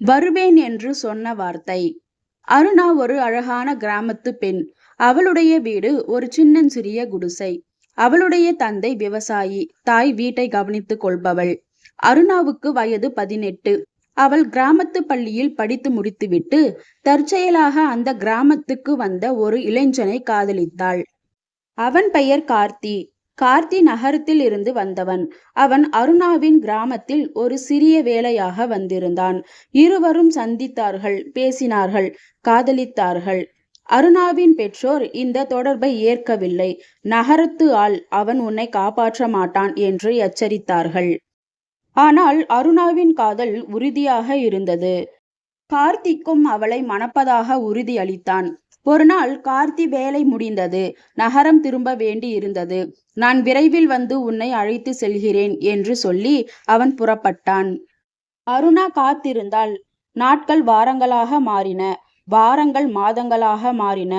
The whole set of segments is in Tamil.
வருவேன் என்று சொன்ன வார்த்தை. அருணா ஒரு அழகான கிராமத்து பெண். அவளுடைய வீடு ஒரு சின்னஞ்சிறிய குடிசை. அவளுடைய தந்தை விவசாயி, தாய் வீட்டை கவனித்துக் கொள்பவள். அருணாவுக்கு வயது 18. அவள் கிராமத்து பள்ளியில் படித்து முடித்துவிட்டு தற்செயலாக அந்த கிராமத்துக்கு வந்த ஒரு இளைஞனை காதலித்தாள். அவன் பெயர் கார்த்தி. கார்த்தி நகரத்தில் இருந்து வந்தவன். அவன் அருணாவின் கிராமத்தில் ஒரு சிறிய வேலையாக வந்திருந்தான். இருவரும் சந்தித்தார்கள், பேசினார்கள், காதலித்தார்கள். அருணாவின் பெற்றோர் இந்த தொடர்பை ஏற்கவில்லை. நகரத்து ஆள், அவன் உன்னை காப்பாற்ற மாட்டான் என்று எச்சரித்தார்கள். ஆனால் அருணாவின் காதல் உறுதியாக இருந்தது. கார்த்திக்கும் அவளை மணப்பதாக உறுதி அளித்தான். ஒரு நாள் கார்த்தி வேலை முடிந்தது, நகரம் திரும்ப வேண்டி இருந்தது. நான் விரைவில் வந்து உன்னை அழைத்து செல்கிறேன் என்று சொல்லி அவன் புறப்பட்டான். அருணா காத்திருந்தாள். நாட்கள் வாரங்களாக மாறின, வாரங்கள் மாதங்களாக மாறின.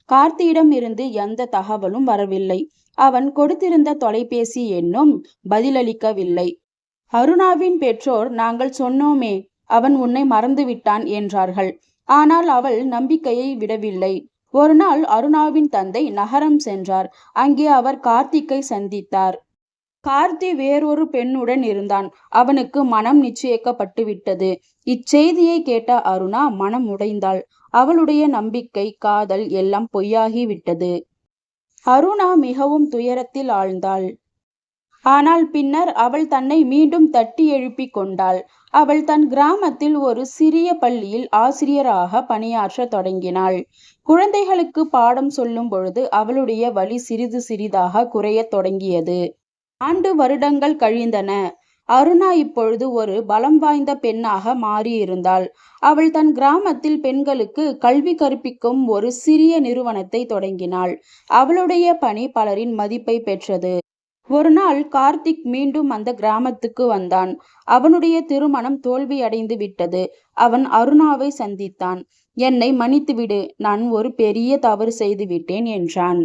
கார்த்தியிடம் இருந்து எந்த தகவலும் வரவில்லை. அவன் கொடுத்திருந்த தொலைபேசி எண்ணும் பதிலளிக்கவில்லை. அருணாவின் பெற்றோர், நாங்கள் சொன்னோமே, அவன் உன்னை மறந்து விட்டான் என்றார்கள். ஆனால் அவள் நம்பிக்கையை விடவில்லை. ஒரு நாள் அருணாவின் தந்தை நகரம் சென்றார். அங்கே அவர் கார்த்திக்கை சந்தித்தார். கார்த்தி வேறொரு பெண்ணுடன் இருந்தான். அவனுக்கு மனம் நிச்சயிக்கப்பட்டு விட்டது. இச்செய்தியை கேட்ட அருணா மனம் உடைந்தாள். அவளுடைய நம்பிக்கை, காதல் எல்லாம் பொய்யாகி விட்டது. அருணா மிகவும் துயரத்தில் ஆழ்ந்தாள். ஆனால் பின்னர் அவள் தன்னை மீண்டும் தட்டி எழுப்பிக் கொண்டாள். அவள் தன் கிராமத்தில் ஒரு சிறிய பள்ளியில் ஆசிரியராக பணியாற்ற தொடங்கினாள். குழந்தைகளுக்கு பாடம் சொல்லும் பொழுது அவளுடைய வலி சிறிது சிறிதாக குறையத் தொடங்கியது. வருடங்கள் கழிந்தன. அருணா இப்பொழுது ஒரு பலம் வாய்ந்த பெண்ணாக மாறியிருந்தாள். அவள் தன் கிராமத்தில் பெண்களுக்கு கல்வி கற்பிக்கும் ஒரு சிறிய நிறுவனத்தை தொடங்கினாள். அவளுடைய பணி பலரின் மதிப்பை பெற்றது. ஒரு நாள் கார்த்திக் மீண்டும் அந்த கிராமத்துக்கு வந்தான். அவனுடைய திருமணம் தோல்வி அடைந்து விட்டது. அவன் அருணாவை சந்தித்தான். என்னை மன்னித்துவிடு, நான் ஒரு பெரிய தவறு செய்து விட்டேன் என்றான்.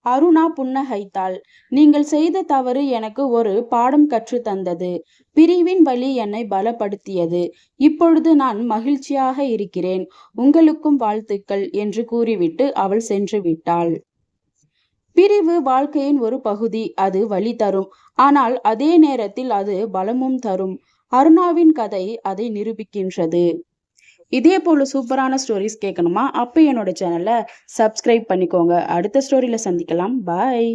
அருணா புன்னகைத்தாள். நீங்கள் செய்த தவறு எனக்கு ஒரு பாடம் கற்று தந்தது. பிரிவின் வழி என்னை பலப்படுத்தியது. இப்பொழுது நான் மகிழ்ச்சியாக இருக்கிறேன். உங்களுக்கும் வாழ்த்துக்கள் என்று கூறிவிட்டு அவள் சென்று விட்டாள். பிரிவு வாழ்க்கையின் ஒரு பகுதி. அது வலி தரும், ஆனால் அதே நேரத்தில் அது பலமும் தரும். அருணாவின் கதை அதை நிரூபிக்கின்றது. இதே போல சூப்பரான ஸ்டோரிஸ் கேட்கணுமா? அப்போ என்னோட சேனலை சப்ஸ்கிரைப் பண்ணிக்கோங்க. அடுத்த ஸ்டோரியில சந்திக்கலாம். பாய்.